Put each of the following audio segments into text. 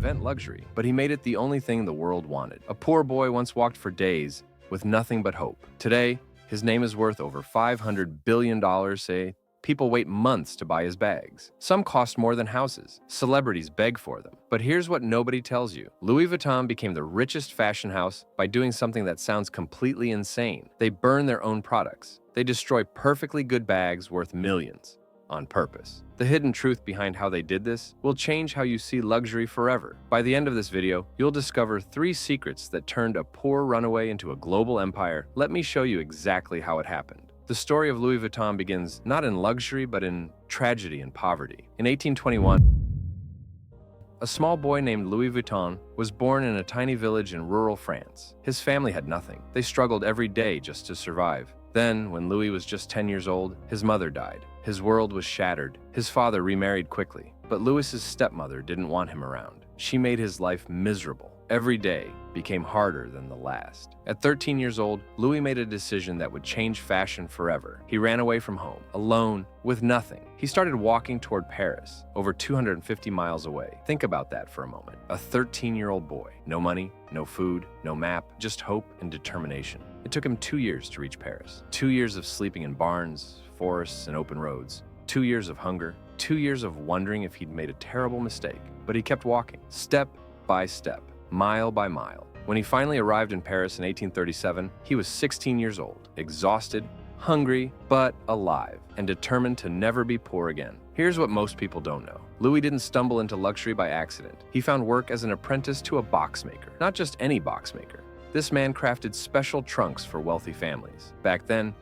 invent luxury, but he made it the only thing the world wanted. A poor boy once walked for days with nothing but hope. Today, his name is worth over $500 billion, say. People wait months to buy his bags. Some cost more than houses. Celebrities beg for them. But here's what nobody tells you. Louis Vuitton became the richest fashion house by doing something that sounds completely insane. They burn their own products. They destroy perfectly good bags worth millions on purpose. The hidden truth behind how they did this will change how you see luxury forever. By the end of this video, you'll discover 3 secrets that turned a poor runaway into a global empire. Let me show you exactly how it happened. The story of Louis Vuitton begins not in luxury, but in tragedy and poverty. In 1821, a small boy named Louis Vuitton was born in a tiny village in rural France. His family had nothing. They struggled every day just to survive. Then, when Louis was just 10 years old, his mother died. His world was shattered. His father remarried quickly, but Louis's stepmother didn't want him around. She made his life miserable. Every day became harder than the last. At 13 years old, Louis made a decision that would change fashion forever. He ran away from home, alone, with nothing. He started walking toward Paris, over 250 miles away. Think about that for a moment. A 13-year-old boy, no money, no food, no map, just hope and determination. It took him 2 years to reach Paris. 2 years of sleeping in barns, forests, and open roads. 2 years of hunger. 2 years of wondering if he'd made a terrible mistake. But he kept walking, step by step, mile by mile. When he finally arrived in Paris in 1837, he was 16 years old, exhausted, hungry, but alive, and determined to never be poor again. Here's what most people don't know. Louis didn't stumble into luxury by accident. He found work as an apprentice to a box maker. Not just any box maker. This man crafted special trunks for wealthy families. Back then,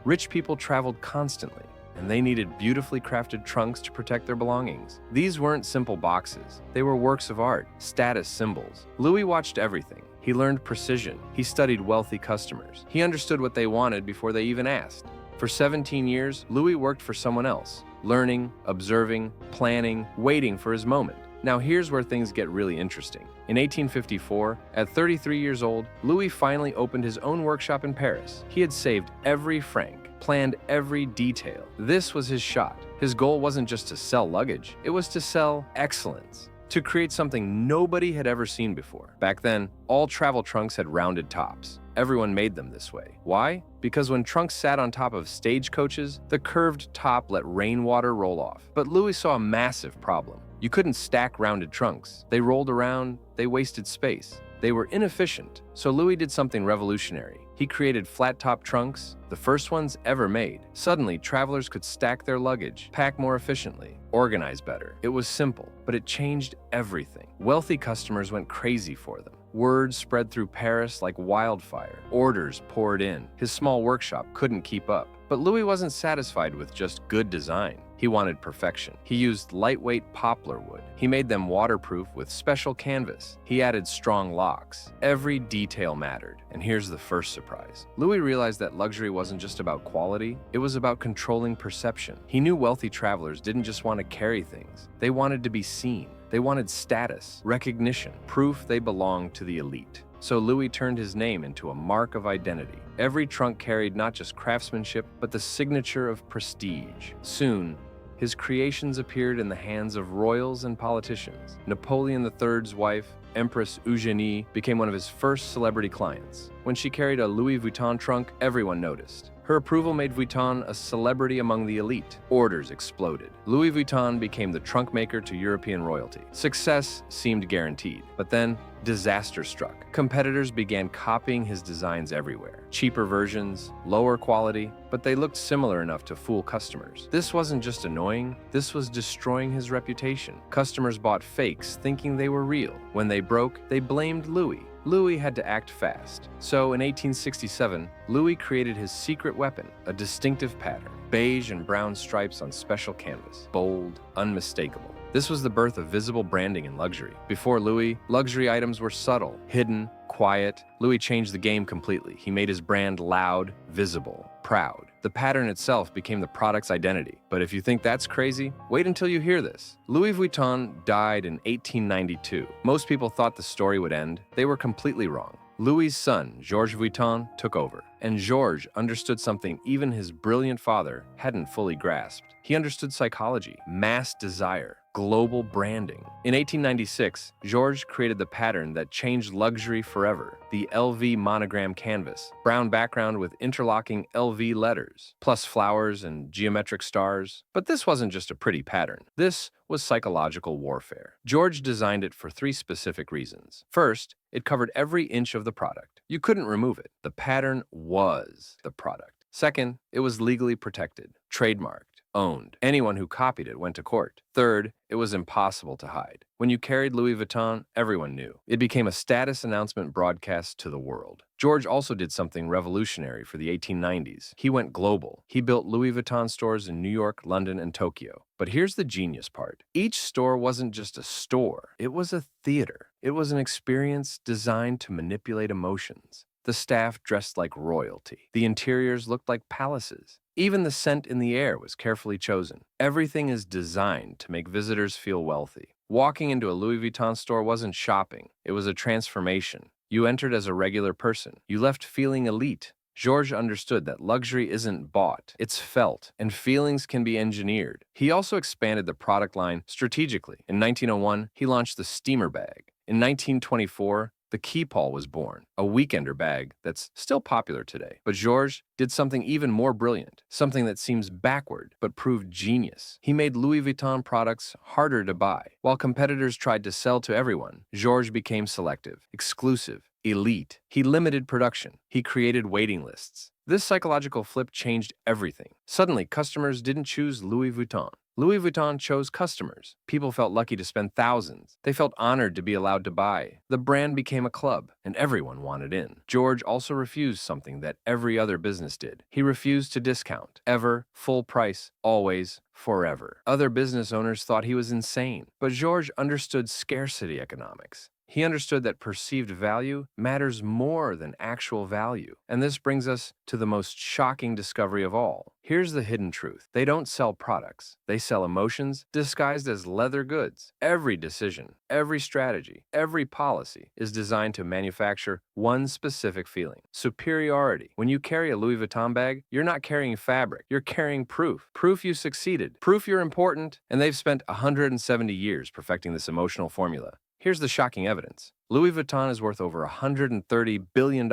rich people traveled constantly, and they needed beautifully crafted trunks to protect their belongings. These weren't simple boxes. They were works of art, status symbols. Louis watched everything. He learned precision. He studied wealthy customers. He understood what they wanted before they even asked. For 17 years, Louis worked for someone else, learning, observing, planning, waiting for his moment. Now here's where things get really interesting. In 1854, at 33 years old, Louis finally opened his own workshop in Paris. He had saved every franc, planned every detail. This was his shot. His goal wasn't just to sell luggage, it was to sell excellence, to create something nobody had ever seen before. Back then, all travel trunks had rounded tops. Everyone made them this way. Why? Because when trunks sat on top of stagecoaches, the curved top let rainwater roll off. But Louis saw a massive problem. You couldn't stack rounded trunks. They rolled around, they wasted space. They were inefficient, so Louis did something revolutionary. He created flat-top trunks, the first ones ever made. Suddenly, travelers could stack their luggage, pack more efficiently, organize better. It was simple, but it changed everything. Wealthy customers went crazy for them. Word spread through Paris like wildfire. Orders poured in. His small workshop couldn't keep up. But Louis wasn't satisfied with just good design. He wanted perfection. He used lightweight poplar wood. He made them waterproof with special canvas. He added strong locks. Every detail mattered. And here's the first surprise. Louis realized that luxury wasn't just about quality, it was about controlling perception. He knew wealthy travelers didn't just want to carry things. They wanted to be seen. They wanted status, recognition, proof they belonged to the elite. So Louis turned his name into a mark of identity. Every trunk carried not just craftsmanship, but the signature of prestige. Soon, his creations appeared in the hands of royals and politicians. Napoleon III's wife, Empress Eugénie, became one of his first celebrity clients. When she carried a Louis Vuitton trunk, everyone noticed. Her approval made Vuitton a celebrity among the elite. Orders exploded. Louis Vuitton became the trunk maker to European royalty. Success seemed guaranteed. But then, disaster struck. Competitors began copying his designs everywhere. Cheaper versions, lower quality, but they looked similar enough to fool customers. This wasn't just annoying, this was destroying his reputation. Customers bought fakes thinking they were real. When they broke, they blamed Louis. Louis had to act fast. So in 1867, Louis created his secret weapon, a distinctive pattern, beige and brown stripes on special canvas, bold, unmistakable. This was the birth of visible branding in luxury. Before Louis, luxury items were subtle, hidden, quiet. Louis changed the game completely. He made his brand loud, visible, proud. The pattern itself became the product's identity. But if you think that's crazy, wait until you hear this. Louis Vuitton died in 1892. Most people thought the story would end. They were completely wrong. Louis's son, Georges Vuitton, took over. And Georges understood something even his brilliant father hadn't fully grasped. He understood psychology, mass desire, global branding. In 1896, Georges created the pattern that changed luxury forever, the LV monogram canvas, brown background with interlocking LV letters, plus flowers and geometric stars. But this wasn't just a pretty pattern. This was psychological warfare. Georges designed it for three specific reasons. First, it covered every inch of the product. You couldn't remove it. The pattern was the product. Second, it was legally protected, trademarked, owned. Anyone who copied it went to court. Third, it was impossible to hide. When you carried Louis Vuitton, everyone knew. It became a status announcement broadcast to the world. Georges also did something revolutionary for the 1890s. He went global. He built Louis Vuitton stores in New York, London, and Tokyo. But here's the genius part. Each store wasn't just a store. It was a theater. It was an experience designed to manipulate emotions. The staff dressed like royalty. The interiors looked like palaces. Even the scent in the air was carefully chosen. Everything is designed to make visitors feel wealthy. Walking into a Louis Vuitton store wasn't shopping. It was a transformation. You entered as a regular person. You left feeling elite. Georges understood that luxury isn't bought, it's felt, and feelings can be engineered. He also expanded the product line strategically. In 1901, he launched the steamer bag. In 1924, the Keepall was born, a weekender bag that's still popular today. But Georges did something even more brilliant, something that seems backward but proved genius. He made Louis Vuitton products harder to buy. While competitors tried to sell to everyone, Georges became selective, exclusive, elite. He limited production. He created waiting lists. This psychological flip changed everything. Suddenly, customers didn't choose Louis Vuitton. Louis Vuitton chose customers. People felt lucky to spend thousands. They felt honored to be allowed to buy. The brand became a club, and everyone wanted in. Georges also refused something that every other business did. He refused to discount. Ever, full price, always, forever. Other business owners thought he was insane. But Georges understood scarcity economics. He understood that perceived value matters more than actual value. And this brings us to the most shocking discovery of all. Here's the hidden truth. They don't sell products. They sell emotions disguised as leather goods. Every decision, every strategy, every policy is designed to manufacture one specific feeling: superiority. When you carry a Louis Vuitton bag, you're not carrying fabric. You're carrying proof. Proof you succeeded. Proof you're important. And they've spent 170 years perfecting this emotional formula. Here's the shocking evidence. Louis Vuitton is worth over $130 billion,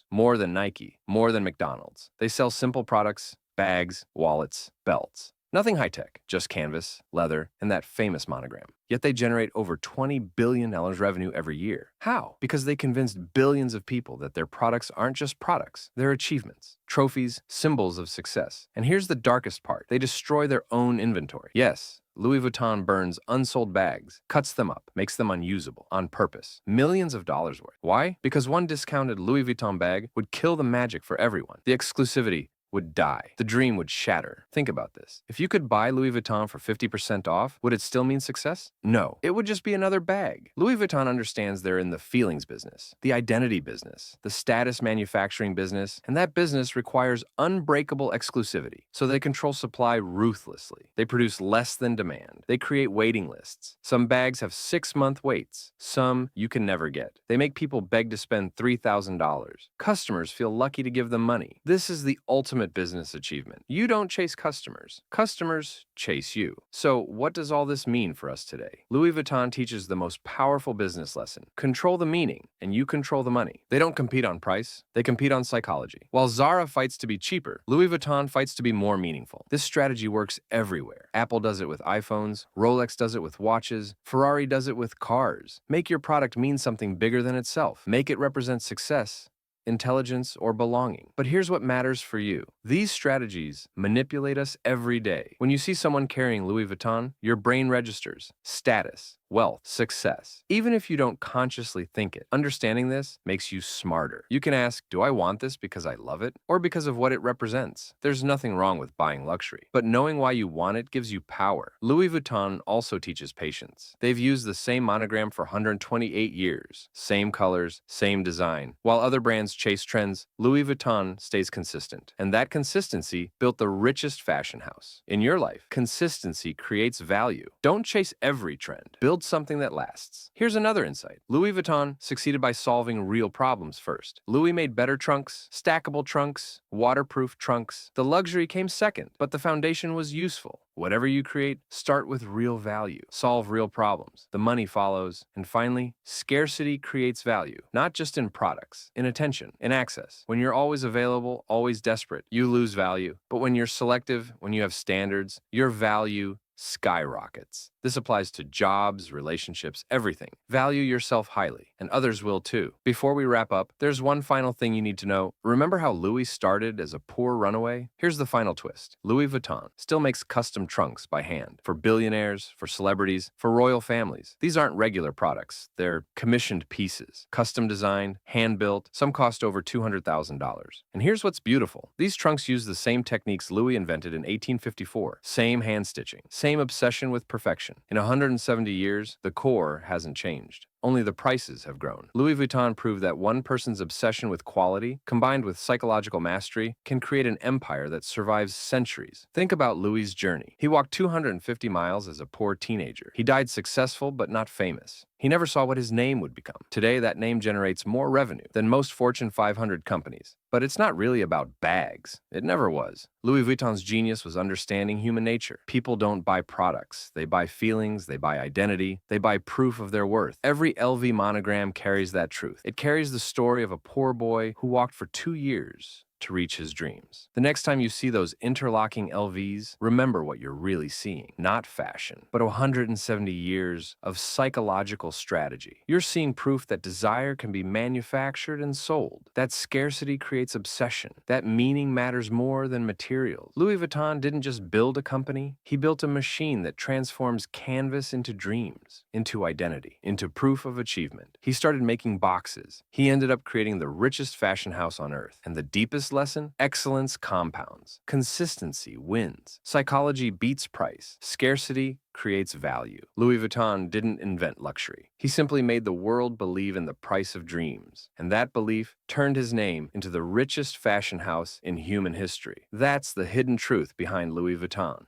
more than Nike, more than McDonald's. They sell simple products, bags, wallets, belts. Nothing high-tech, just canvas, leather, and that famous monogram. Yet they generate over $20 billion revenue every year. How? Because they convinced billions of people that their products aren't just products, they're achievements, trophies, symbols of success. And here's the darkest part. They destroy their own inventory. Yes, Louis Vuitton burns unsold bags, cuts them up, makes them unusable, on purpose. Millions of dollars worth. Why? Because one discounted Louis Vuitton bag would kill the magic for everyone. The exclusivity would die. The dream would shatter. Think about this. If you could buy Louis Vuitton for 50% off, would it still mean success? No. It would just be another bag. Louis Vuitton understands they're in the feelings business, the identity business, the status manufacturing business, and that business requires unbreakable exclusivity. So they control supply ruthlessly. They produce less than demand. They create waiting lists. Some bags have 6-month waits. Some you can never get. They make people beg to spend $3,000. Customers feel lucky to give them money. This is the ultimate business achievement. You don't chase customers. Customers chase you. So what does all this mean for us today? Louis Vuitton teaches the most powerful business lesson. Control the meaning, and you control the money. They don't compete on price. They compete on psychology. While Zara fights to be cheaper, Louis Vuitton fights to be more meaningful. This strategy works everywhere. Apple does it with iPhones. Rolex does it with watches. Ferrari does it with cars. Make your product mean something bigger than itself. Make it represent success, intelligence, or belonging. But here's what matters for you. These strategies manipulate us every day. When you see someone carrying Louis Vuitton, your brain registers status, wealth, success. Even if you don't consciously think it, understanding this makes you smarter. You can ask, do I want this because I love it or because of what it represents? There's nothing wrong with buying luxury, but knowing why you want it gives you power. Louis Vuitton also teaches patience. They've used the same monogram for 128 years. Same colors, same design. While other brands chase trends, Louis Vuitton stays consistent. And that consistency built the richest fashion house. In your life, consistency creates value. Don't chase every trend. Build Build something that lasts. Here's another insight. Louis Vuitton succeeded by solving real problems first. Louis made better trunks, stackable trunks, waterproof trunks. The luxury came second, but the foundation was useful. Whatever you create, start with real value. Solve real problems. The money follows. And finally, scarcity creates value, not just in products, in attention, in access. When you're always available, always desperate, you lose value. But when you're selective, when you have standards, your value skyrockets. This applies to jobs, relationships, everything. Value yourself highly, and others will too. Before we wrap up, there's one final thing you need to know. Remember how Louis started as a poor runaway? Here's the final twist. Louis Vuitton still makes custom trunks by hand for billionaires, for celebrities, for royal families. These aren't regular products. They're commissioned pieces, custom designed, hand-built. Some cost over $200,000. And here's what's beautiful. These trunks use the same techniques Louis invented in 1854. Same hand stitching, same obsession with perfection. In 170 years, the core hasn't changed. Only the prices have grown. Louis Vuitton proved that one person's obsession with quality, combined with psychological mastery, can create an empire that survives centuries. Think about Louis's journey. He walked 250 miles as a poor teenager. He died successful but not famous. He never saw what his name would become. Today, that name generates more revenue than most Fortune 500 companies. But it's not really about bags. It never was. Louis Vuitton's genius was understanding human nature. People don't buy products. They buy feelings, they buy identity, they buy proof of their worth. Every LV monogram carries that truth. It carries the story of a poor boy who walked for 2 years to reach his dreams. The next time you see those interlocking LVs, remember what you're really seeing. Not fashion, but 170 years of psychological strategy. You're seeing proof that desire can be manufactured and sold. That scarcity creates obsession. That meaning matters more than materials. Louis Vuitton didn't just build a company, he built a machine that transforms canvas into dreams, into identity, into proof of achievement. He started making boxes. He ended up creating the richest fashion house on earth. And the deepest lesson? Excellence compounds. Consistency wins. Psychology beats price. Scarcity creates value. Louis Vuitton didn't invent luxury. He simply made the world believe in the price of dreams. And that belief turned his name into the richest fashion house in human history. That's the hidden truth behind Louis Vuitton.